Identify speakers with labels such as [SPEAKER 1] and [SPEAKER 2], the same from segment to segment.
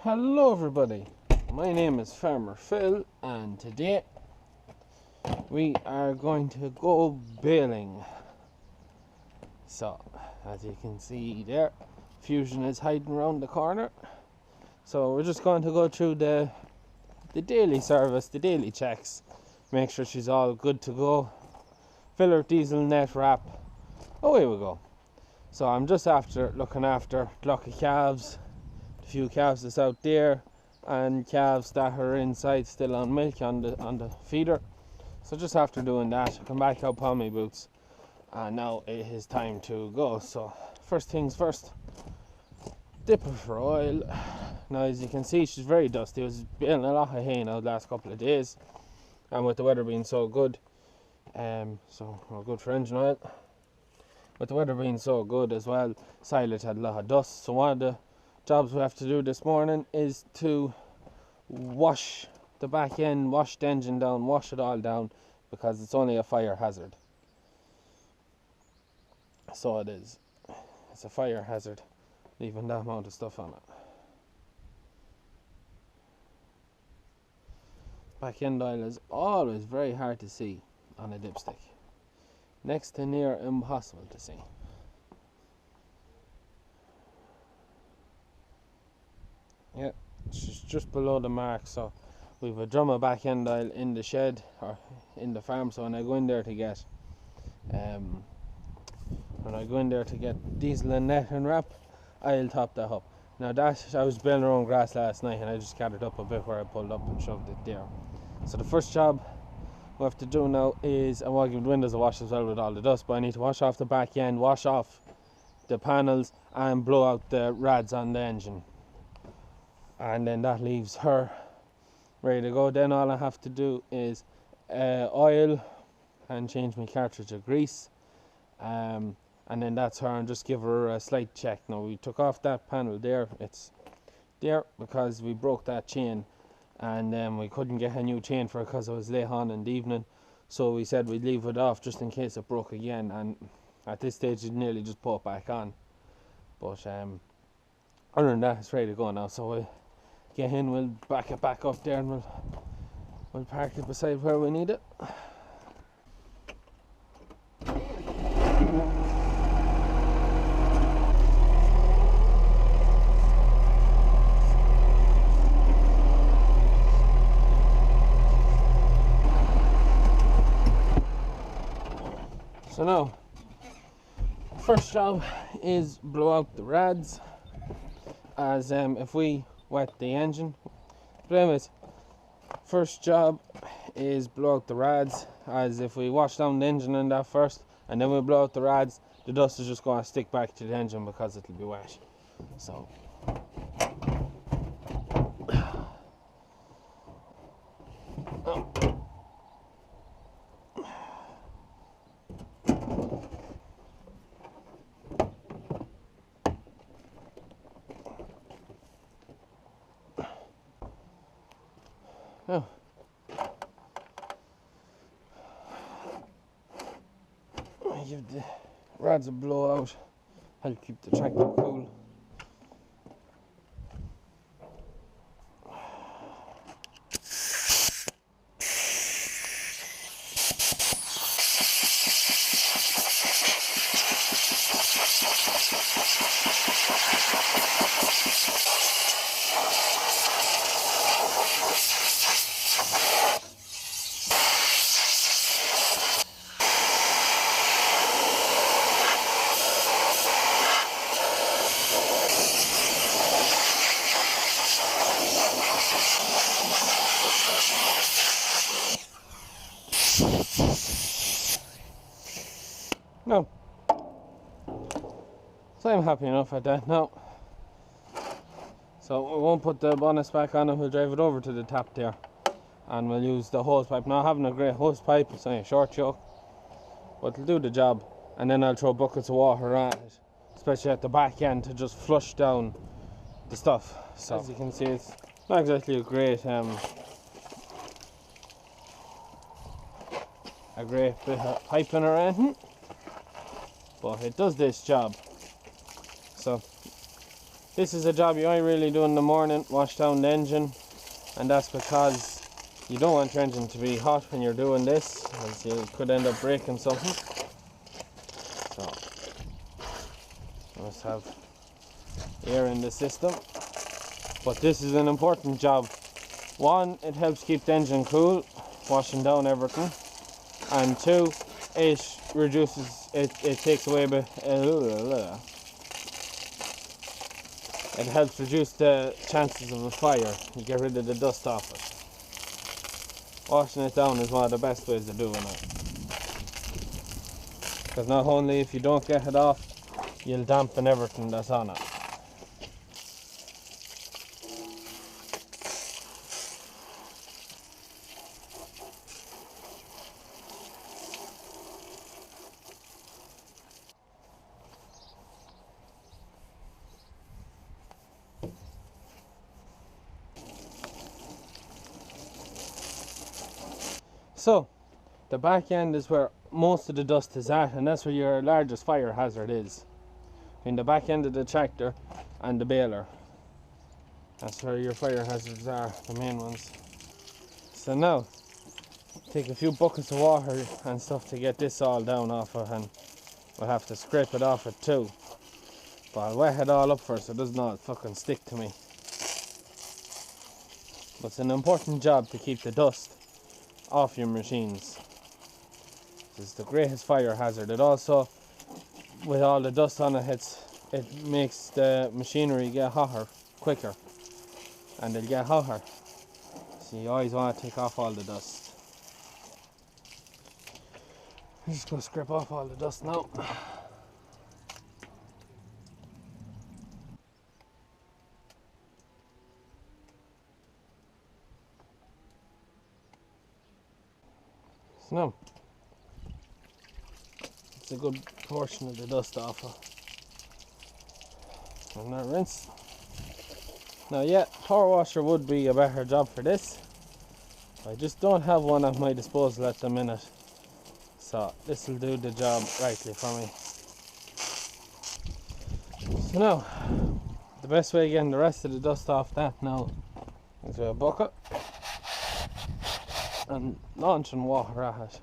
[SPEAKER 1] Hello everybody, my name is Farmer Phil and today we are going to go baling. So as you can see there, Fusion is hiding around the corner. So we're just going to go through the daily service, the daily checks, make sure she's all good to go, fill her diesel net wrap, away we go. So I'm just after looking after a flock of calves, a few calves that's out there and calves that are inside still on milk on the feeder. So just after doing that, I come back out upon my boots and now it is time to go. So first things first, dip her for oil. Now as you can see, she's very dusty. I was baling a lot of hay now the last couple of days, and with the weather being so good, so we're good for engine oil. With the weather being so good as well, silage had a lot of dust, so one of the jobs we have to do this morning is to wash the back end, wash the engine down, wash it all down, because it's only a fire hazard. So it is. It's a fire hazard, leaving that amount of stuff on it. Back end oil is always very hard to see on a dipstick. Next to near impossible to see. Yeah, she's just below the mark, so we've a drum of back end oil in the shed or in the farm. So when I go in there to get diesel and net and wrap, I'll top that up. Now that I was baling around grass last night and I just gathered up a bit where I pulled up and shoved it there. So the first job we have to do now is, I want to give the windows a wash as well with all the dust, but I need to wash off the back end, wash off the panels and blow out the rads on the engine, and then that leaves her ready to go. Then all I have to do is oil and change my cartridge of grease, and then that's her, and just give her a slight check. Now we took off that panel there, it's there because we broke that chain, and we couldn't get a new chain for it because it was late on in the evening, so we said we'd leave it off just in case it broke again, and at this stage it nearly just put back on. But other than that, it's ready to go now, so we'll get in, we'll back it back up there, and we'll park it beside where we need it. So now, first job is blow out the rads, as if we wet the engine. But anyways, first job is blow out the rads, as if we wash down the engine and that first, and then we blow out the rads, the dust is just going to stick back to the engine because it'll be wet. So now, give the rads a blow out, help keep the tractor cool. No, so I'm happy enough at that now. So we won't put the bonnet back on and we'll drive it over to the tap there, and we'll use the hose pipe. Now having a great hose pipe, it's only a short choke, but it'll do the job. And then I'll throw buckets of water at it, especially at the back end, to just flush down the stuff. So as you can see, it's not exactly a great bit of piping or anything, but it does this job. So This is a job you only really do in the morning, wash down the engine, and that's because you don't want your engine to be hot when you're doing this, as you could end up breaking something. So, you must have air in the system. But this is an important job. One, it helps keep the engine cool, washing down everything, and two, it reduces, it takes away, it helps reduce the chances of a fire. You get rid of the dust off it. Washing it down is one of the best ways of doing it. Because not only if you don't get it off, you'll dampen everything that's on it. So, the back end is where most of the dust is at, and that's where your largest fire hazard is. In the back end of the tractor and the baler. That's where your fire hazards are, the main ones. So now, take a few buckets of water and stuff to get this all down off it, and we'll have to scrape it off it too. But I'll wet it all up first so it does not fucking stick to me. But it's an important job to keep the dust off your machines. This is the greatest fire hazard. It also, with all the dust on it, it makes the machinery get hotter quicker, and it'll get hotter. So you always want to take off all the dust. I'm just going to scrape off all the dust now. So now, it's a good portion of the dust off it. And now rinse. Now yeah, power washer would be a better job for this. I just don't have one at my disposal at the minute. So this will do the job rightly for me. So now, the best way of getting the rest of the dust off that now is with a bucket and launching water at it.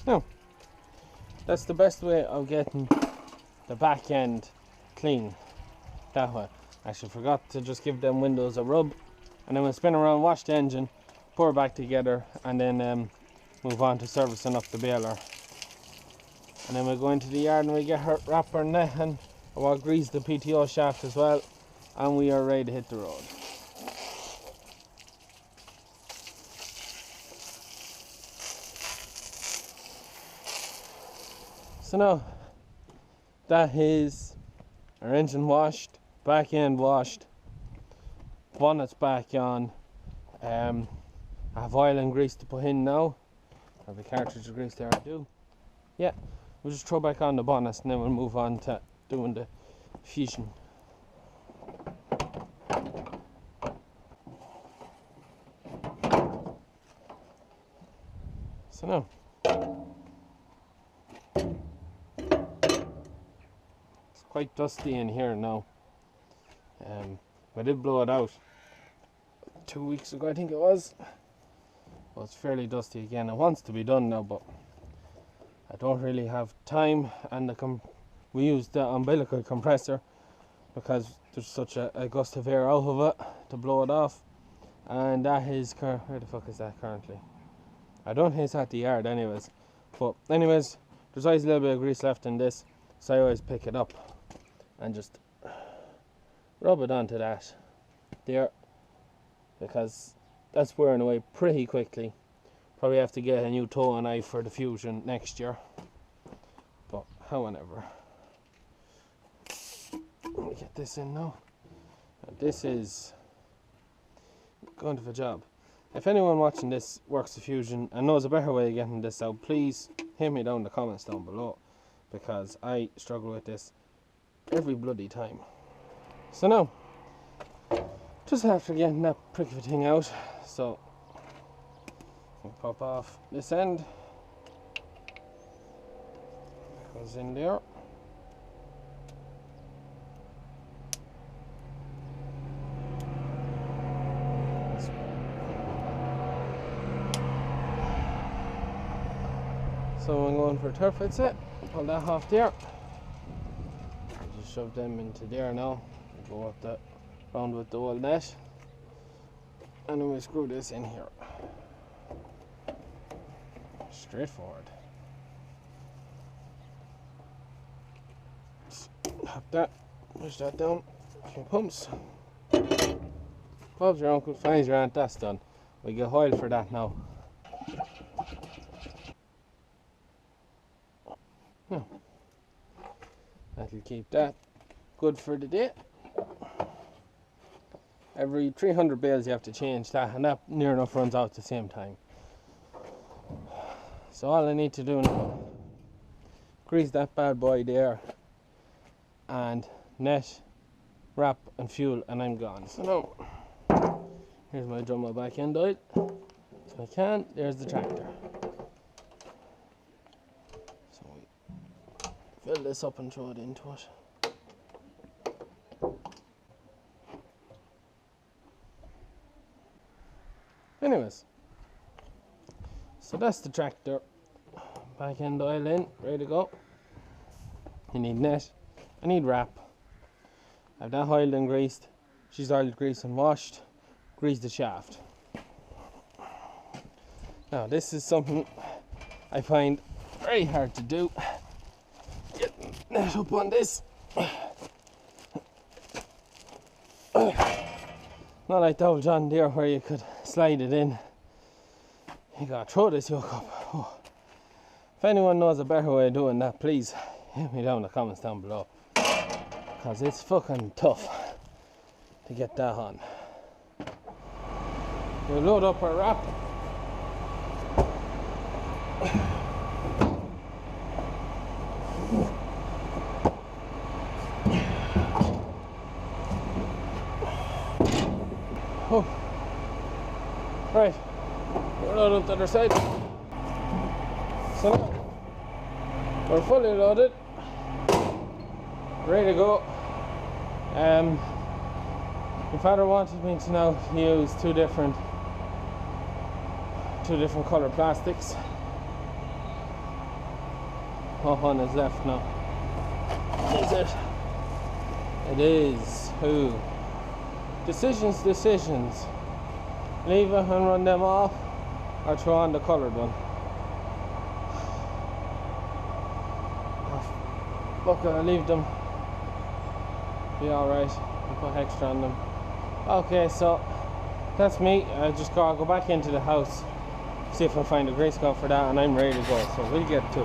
[SPEAKER 1] Now, that's the best way of getting the back end clean that way. I actually forgot to just give them windows a rub, and then we'll spin around, wash the engine, pour it back together, and then move on to servicing up the baler. And then we'll go into the yard and we get her wrap her net, and we'll grease the PTO shaft as well, and we are ready to hit the road. So now, that is our engine washed, back end washed, bonnet's back on. I have oil and grease to put in now. I have a cartridge of grease there, I do. Yeah, we'll just throw back on the bonnet and then we'll move on to doing the fusion. So now, it's quite dusty in here now. I did blow it out 2 weeks ago, I think it was. Well, it's fairly dusty again. It wants to be done now, but I don't really have time, and we use the umbilical compressor because there's such a gust of air out of it to blow it off, and that is where the fuck is that currently? I don't think it's at the yard anyways, but anyways, there's always a little bit of grease left in this, so I always pick it up and just rub it onto that there, because that's wearing away pretty quickly. Probably have to get a new toe and eye for the Fusion next year, but however, let me get this in now. This is going to the job. If anyone watching this works the Fusion and knows a better way of getting this out, please hit me down in the comments down below, because I struggle with this every bloody time. So now, just after getting that prick of a thing out. So we'll pop off this end, goes in there. So I'm going for turf, it's it. Pull that off there. Just shove them into there now. Go up that round with the old net. And then we screw this in here. Straightforward. Tap that, push that down, a few pumps. Bob's your uncle, finds your aunt, that's done. We get oil for that now. That'll keep that good for the day. Every 300 bales you have to change that, and that near enough runs out at the same time. So all I need to do now, grease that bad boy there, and net, wrap and fuel, and I'm gone. So now, here's my Drummo back end oil. So I can, there's the tractor. So we fill this up and throw it into it. Anyways, so that's the tractor. Back end oil in, ready to go. You need net, I need wrap. I have that oiled and greased. She's oiled, greased and washed. Grease the shaft. Now this is something I find very hard to do. Get net up on this. Not like the old John Deere where you could slide it in. You gotta throw this yoke up. Oh. If anyone knows a better way of doing that, please hit me down in the comments down below. Because it's fucking tough to get that on. You load up our wrap. Oh. Right, we're loaded up the other side. So now, we're fully loaded, ready to go. My father wanted me to now use two different colour plastics. Oh, one is left now. Is it? It is. Who? Decisions. Leave it and run them off, or throw on the coloured one. Look, I'll leave them. Be alright. I'll put extra on them. Okay, so that's me. I'll go back into the house, see if I find a grease gun for that, and I'm ready to go. So we'll get to